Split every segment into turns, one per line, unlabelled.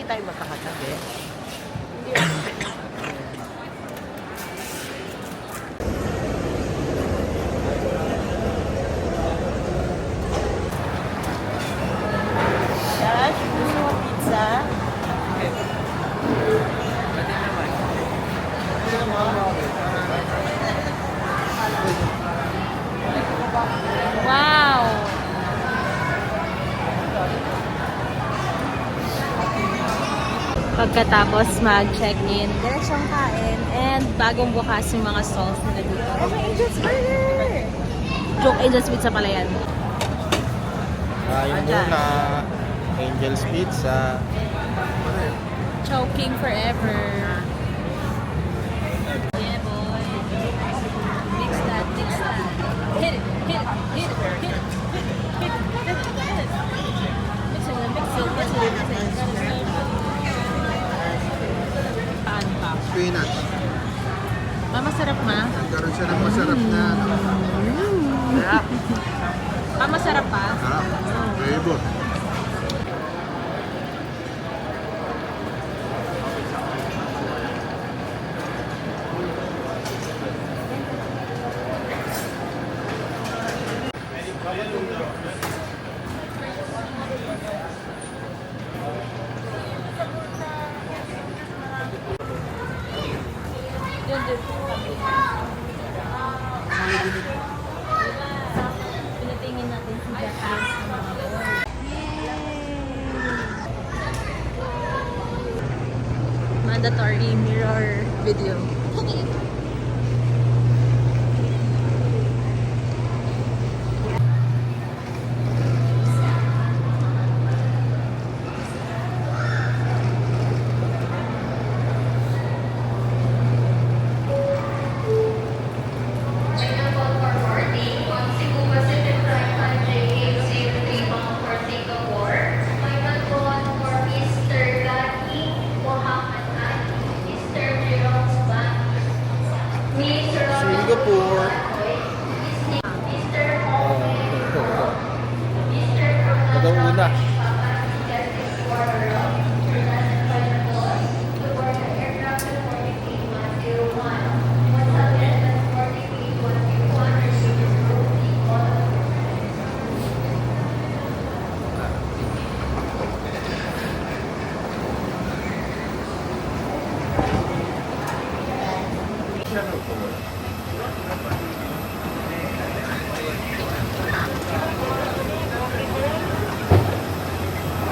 hindi tayo makakatabi. Josh, gusto mo pizza?
Wow! Pagkatapos mag-check-in, diretsong kain, and bagong bukas yung mga stalls nila dito. Oh, may Angel's Burger! Joke, Angel's Pizza pala yan.
Yung muna, Angel's Pizza.
Choking forever. Yeah, boy. Mix that, mix that. Hit it, hit it, hit it, hit it, hit it, hit it, hit it. Mix it, mix it, mix it, mix it. Paan pa?
Spinach.
Masarap ma?
Nagkaroon siya ng masarap na ano.
Masarap pa?
Sarap. Flavor.
Pinatingin natin si Japan sa mga board. Mandatory mirror video.
Singapore. Ito daw una.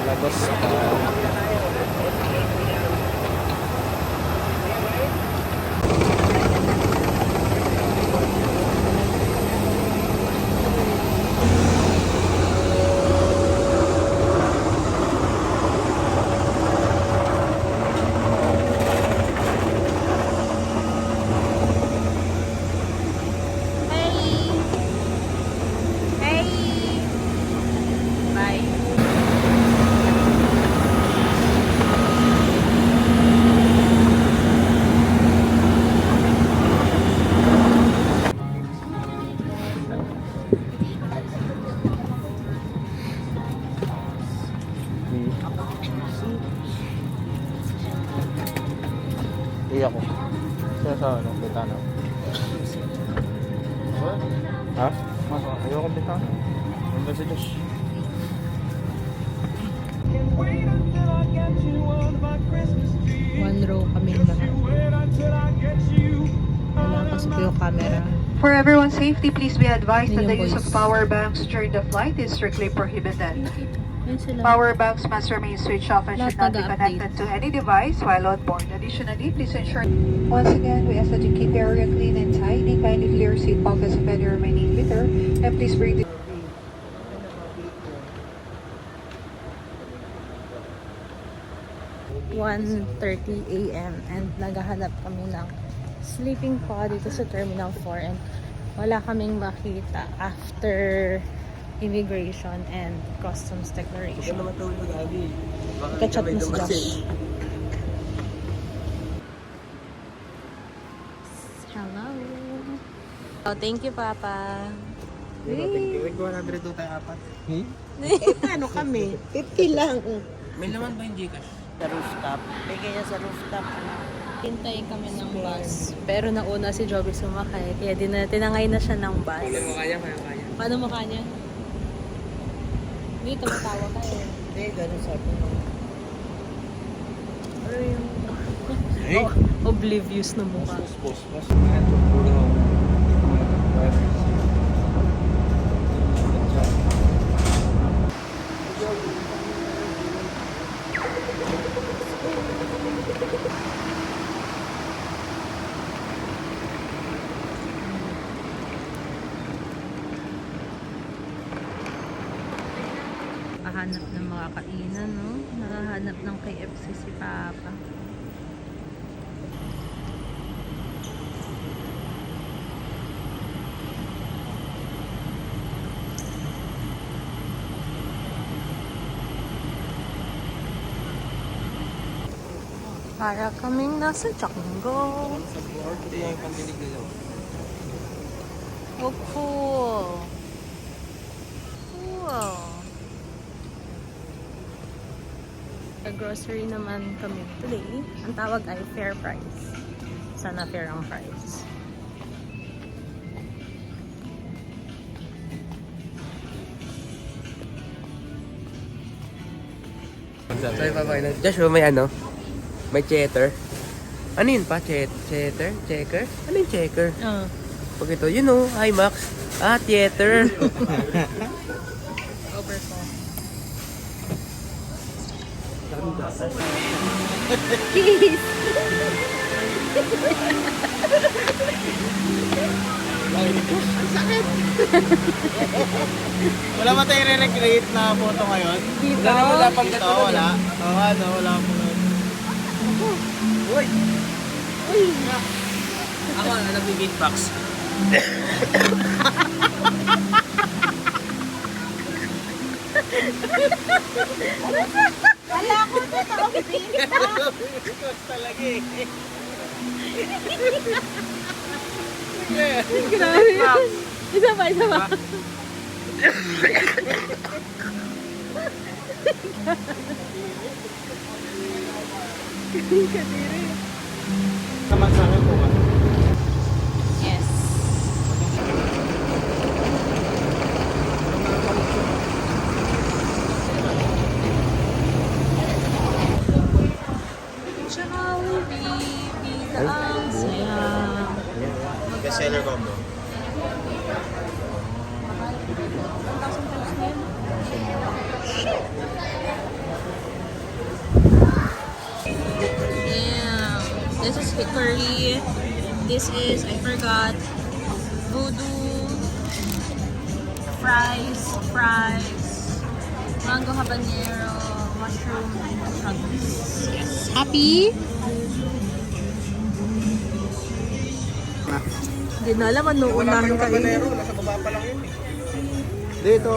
Labas Iya ko. Sa ano, Betano. Ha? Ayoko Betano. Ang ba si Josh?
One row kami lahat. Wala kasi po yung camera.
For everyone's safety, please be advised that the
Yun yung
use of
voice.
power banks during the flight is strictly prohibited.
Yun sila.
Power banks must remain switched off and
Lahat
should not be
nag-update.
connected to any device while on board. Additionally, please ensure... Once again, we ask that you keep the area clean and tidy. Kindly clear seat pockets of any remaining litter. And please bring the...
1:30 AM and naghahanap kami ng sleeping pod dito sa Terminal 4 and wala kaming makita after immigration and customs declaration. Ikachat mo si Josh. Hello. Oh, thank you, Papa.
Wait, 100 doon tayo apat.
Eh, paano kami? 50 lang.
May laman ba yung Gcash?
Sa rooftop. Bigay niya sa rooftop.
Hintayin kami ng bus. Pero nauna si Joby sumakay. Kaya tinangay na siya ng bus.
Paano mo kaya?
Paano mukha niya? Hindi, tumatawa ka eh.
Hindi, ganun sabi mo.
Pero yung
Hey!
oblivious na mukha. Nakahanap ng mga kainan, no? Nakahanap ng KFC si Papa. Para kaming nasa Django.
Ito yung pambilig nila.
Oh, cool. Cool. Grocery naman kami today. Ang tawag ay fair price. Sana fair ang price.
Sorry, papakain. Joshua, may ano? May cheddar. Ano yun pa? Cheddar? Checker? Ano yung checker? Pag ito, you know, hi Max. Ah, theater.
Overcooked.
Wala ba tayo re-recreate na photo ngayon?
Dito?
Wala pang
Ito,
gato.
wala. Oo, ano, wala po.
Uy! Ako, nag-beatbox.
Wala ko dito, beatbox talaga eh.
Grabe. Isa pa, isa pa.
Naman sa akin po.
Yes. Jollibee, ang saya.
Bestseller combo.
Damn. This is hickory. This is, I forgot, voodoo. Fries. Mango habanero. Mushroom. Chunks. Yes. Happy? Hindi na alam ano unahin kayo.
Nasa baba pa lang yun. Dito.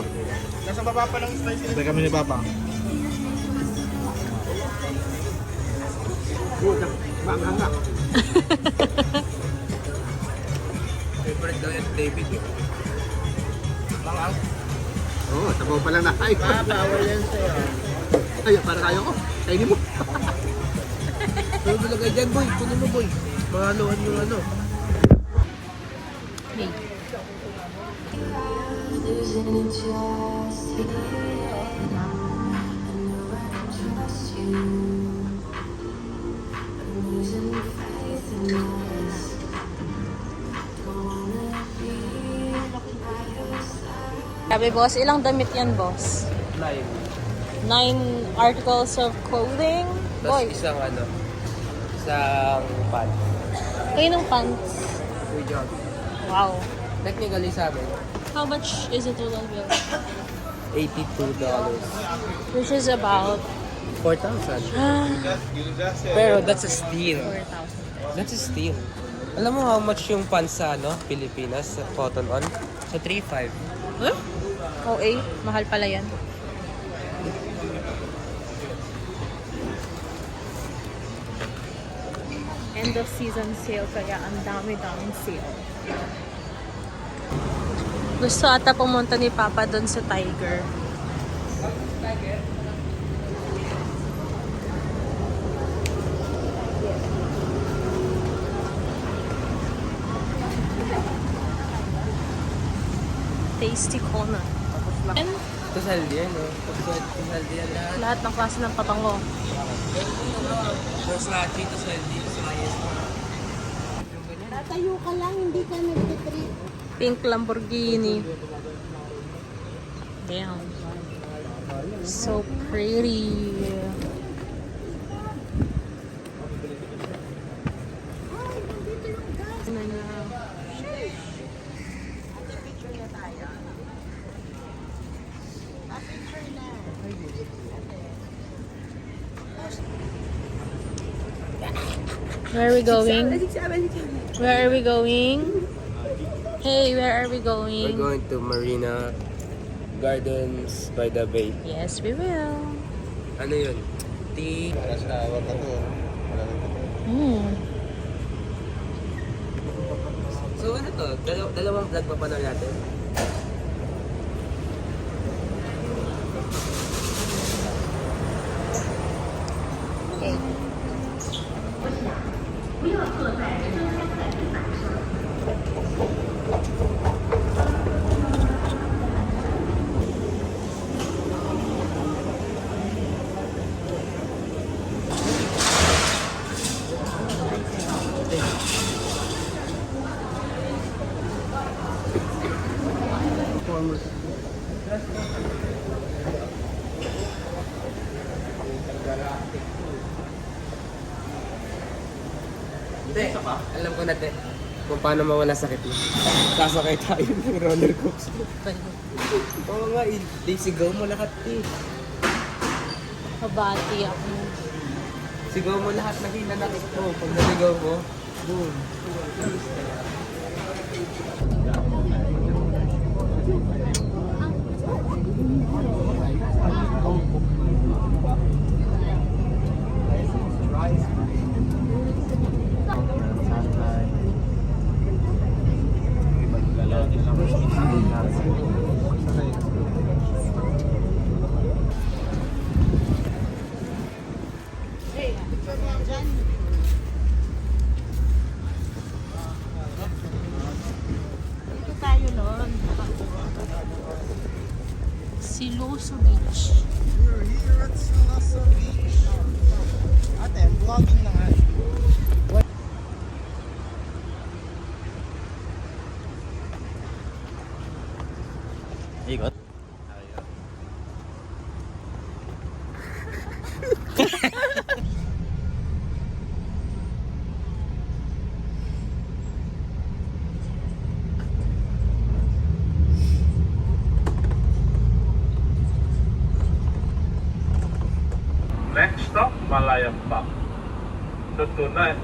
Nasa baba pa lang yung spicy. Sabay kami ni Papa. Banganga.
Favorite daw yan, David. Bangang.
Oo, sabaw pa lang na. Ay, bawal yan sa'yo. Ay, para tayo ko. Kainin mo.
Pero talaga dyan, boy. Kunin mo, boy. Mahaluan yung ano.
Hey. Sabi boss, ilang damit yan boss? 9 articles of clothing?
Tapos
Boy,
isang pan.
kayo ng pants.
Free job.
Wow.
Technically sa amin,
How much is the total bill?
$82.
Which is about
4,000. Pero that's a steal.
4,000.
That's a steal. Alam mo how much yung pants sa Pilipinas, sa cotton on? Sa 3,500.
Huh? OA, mahal pala yan. End of season sale kaya ang dami-daming sale. Gusto ata pumunta ni Papa doon sa Tiger. tasty corner. And
Tusaldi yan, no? Tusaldi yan lahat.
lahat ng klase ng patango.
Versace, tusaldi, science.
Tatayo ka lang, hindi ka nagtitrip.
Pink Lamborghini. Damn. So pretty. Where are we going? Where are we going? Hey, where are we
We're
going?
going to Marina Gardens by the Bay.
Yes, we will.
Ano yun? Tea.
Para sa wag ka to.
So ano to? Dalawang vlog pa panood natin? Hindi. Alam ko na, te. Kung paano mawala sakit mo. Sasakay tayo ng roller coaster. Oo nga, sigaw mo lahat, eh.
Kabati ako.
Sigaw mo lahat na hinanakit mo. Pag naligaw mo, boom.
Dito tayo noon.
Siloso Beach.
We're here at Siloso Beach. Ate, vlogging na nga. Ikot?
Next stop, Malayang Park. So tonight,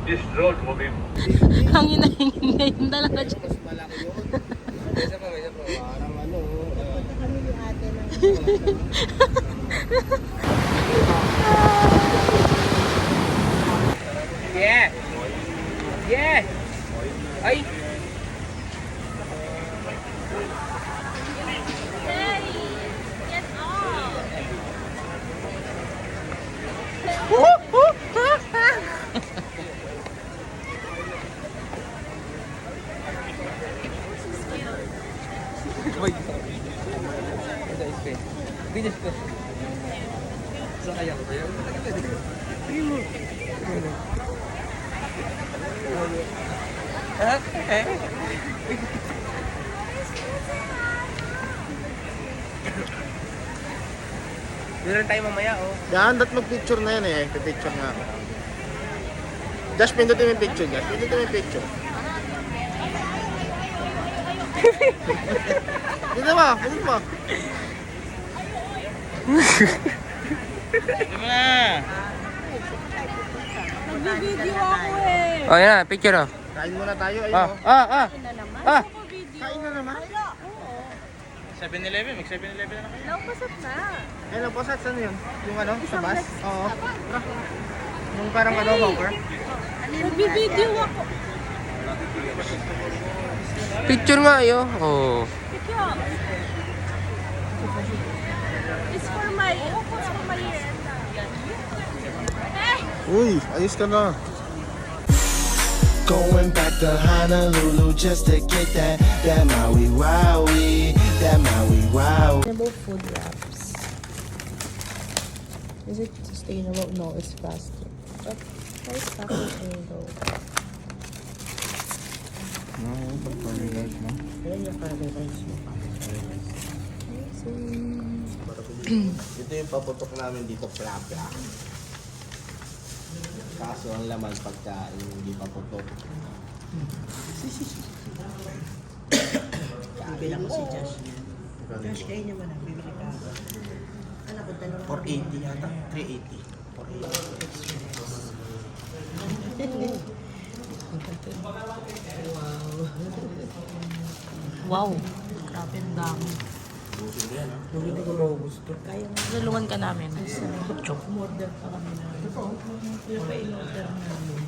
this road will be
Hangin na hingin talaga dyan.
Mas malaki yun.
Isa pa, isa pa.
Parang ano.
Punta kami ni ate ng
Yeah! Yeah! Ay! Wait. Bilis ko. So kaya ko yun. Meron tayo mamaya, oh.
Yan, dat mag-picture na yan eh. Picture nga ako. Dash, pindutin mo yung picture, Dash. Pindutin mo yung picture. Dito ba? Pindutin mo.
Nag-video ako eh.
Oh, yan na, picture, oh.
Kain muna tayo. Ayun
Ah,
oh.
ah.
Kain na naman.
7-Eleven, mag-7-Eleven na kayo.
Naupasat na.
Ayun lang po, saan yun? Yung ano, sa
Isang
bus?
next.
Oo. Tara. Yung parang ano, bunker.
Nag-video ako.
Picture nga, yo. Oh.
Picture. It's for my year.
Uy, ayos ka na.
Going back to Honolulu just to get that Maui Wowie, that Maui Wow.
Sustainable food wraps. Is it sustainable? No, it's plastic. But why is packaging though?
Ito yung paputok namin dito, plapla. Kaso ang laman pagka hindi paputok.
Bilang ko si Josh yan. Josh, kayo naman ang bibili ka. Ano ko, dalawa?
480 yata, 380. 480.
Wow! Grabe ang dami.
Hindi ko maubos to.
Tulungan ka namin.
Umorder pa kami na. Yung pa in-order namin.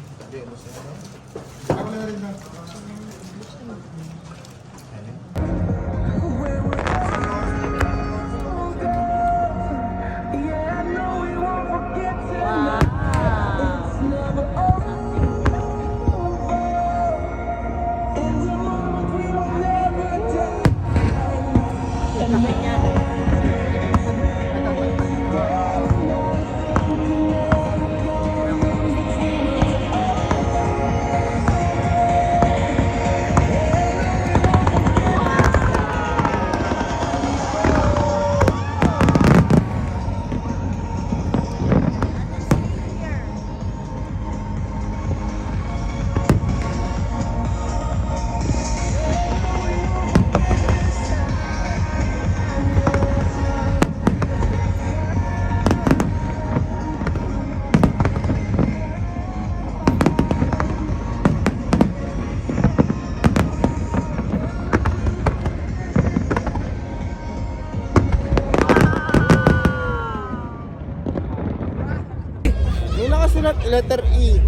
May nakasulat letter E.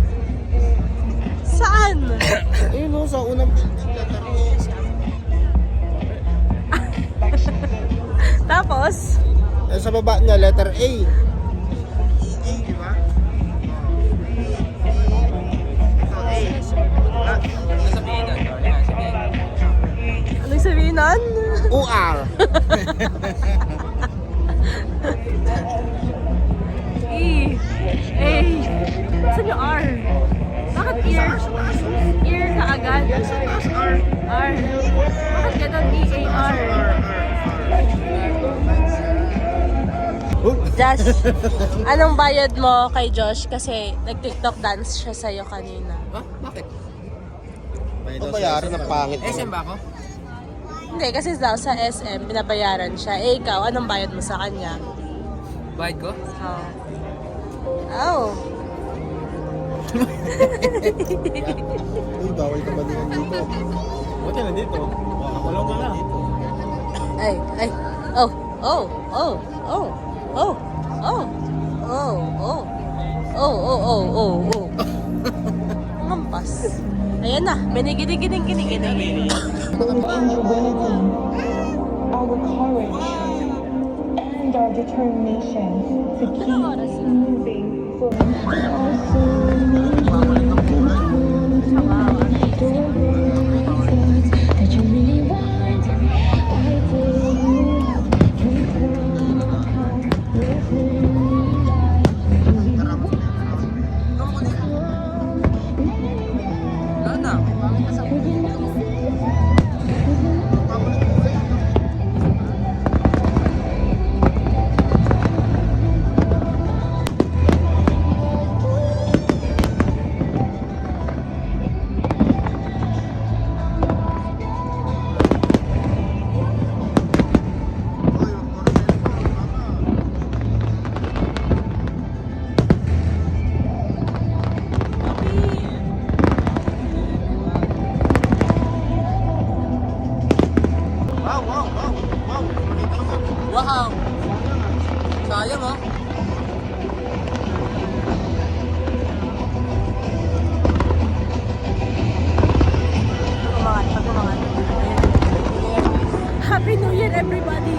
Saan?
Ayun o, sa unang building, letter E.
Tapos?
Sa baba niya, letter A. E, di ba?
Anong sabihin nun?
UR.
E. A. Saan yung R? Bakit ear? Ear ka agad? R. Bakit ganun? E-A-R? Josh, anong bayad mo kay Josh? Kasi nag-TikTok dance siya sa'yo kanina.
Ah, bakit?
Ang bayaran ng pangit.
SM ba ako?
Hindi, kasi daw sa SM, binabayaran siya. Eh, ikaw, anong bayad mo sa kanya?
Bayad ko?
Oh. Oh.
Uy, bawal ka ba din dito? Buti na dito. Wala ka na.
Ay. Oh. Oh. Oh. Oh. Oh. Oh. Oh. Oh. Oh. Oh. Oh. Oh. Mampas. Ayan na. Biniginig-ginig-ginig.
Our courage and our determination to keep moving forward. That you really want, why do you keep on with
Wow! Sayang oh.
Happy New Year, everybody!